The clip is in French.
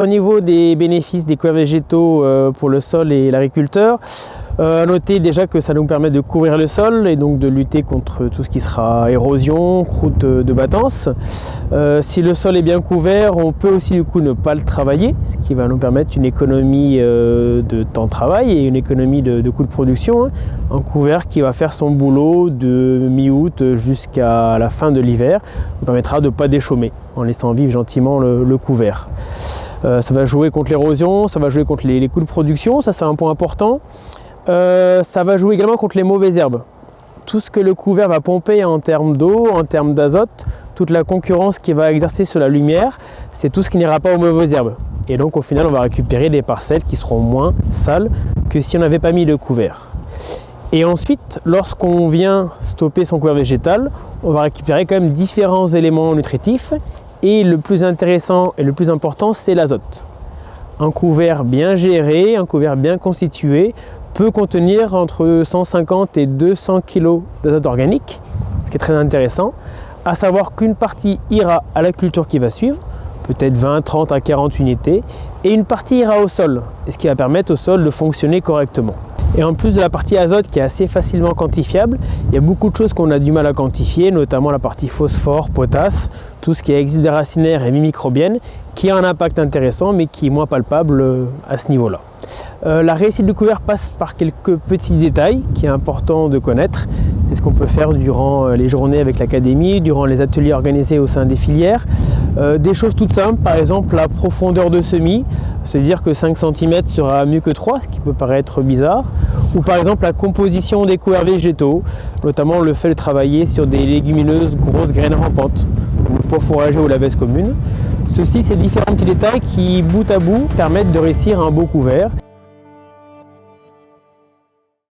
Au niveau des bénéfices des couverts végétaux pour le sol et l'agriculteur, notez déjà que ça nous permet de couvrir le sol et donc de lutter contre tout ce qui sera érosion, croûte de battance. Si le sol est bien couvert, on peut aussi du coup ne pas le travailler, ce qui va nous permettre une économie de temps de travail et une économie de coûts de production. Un couvert qui va faire son boulot de mi-août jusqu'à la fin de l'hiver nous permettra de ne pas déchaumer en laissant vivre gentiment le couvert. Ça va jouer contre l'érosion, ça va jouer contre les coûts de production, ça c'est un point important. Ça va jouer également contre les mauvaises herbes. Tout ce que le couvert va pomper en termes d'eau, en termes d'azote, toute la concurrence qu'il va exercer sur la lumière, c'est tout ce qui n'ira pas aux mauvaises herbes. Et donc au final on va récupérer des parcelles qui seront moins sales que si on n'avait pas mis le couvert. Et ensuite, lorsqu'on vient stopper son couvert végétal, on va récupérer quand même différents éléments nutritifs. Et le plus intéressant et le plus important, c'est l'azote. Un couvert bien géré, un couvert bien constitué peut contenir entre 150 et 200 kg d'azote organique, ce qui est très intéressant. À savoir qu'une partie ira à la culture qui va suivre, peut-être 20, 30 à 40 unités, et une partie ira au sol, ce qui va permettre au sol de fonctionner correctement. Et en plus de la partie azote qui est assez facilement quantifiable, il y a beaucoup de choses qu'on a du mal à quantifier, notamment la partie phosphore, potasse, tout ce qui est exude racinaire et microbienne, qui a un impact intéressant mais qui est moins palpable à ce niveau-là. La réussite du couvert passe par quelques petits détails qui est important de connaître. C'est ce qu'on peut faire durant les journées avec l'académie, durant les ateliers organisés au sein des filières. Des choses toutes simples, par exemple la profondeur de semis, se dire que 5 cm sera mieux que 3, ce qui peut paraître bizarre. Ou par exemple la composition des couverts végétaux, notamment le fait de travailler sur des légumineuses grosses graines rampantes, comme le pot fourragé ou la veste commune. Ceci, c'est différents petits détails qui, bout à bout, permettent de réussir un beau couvert.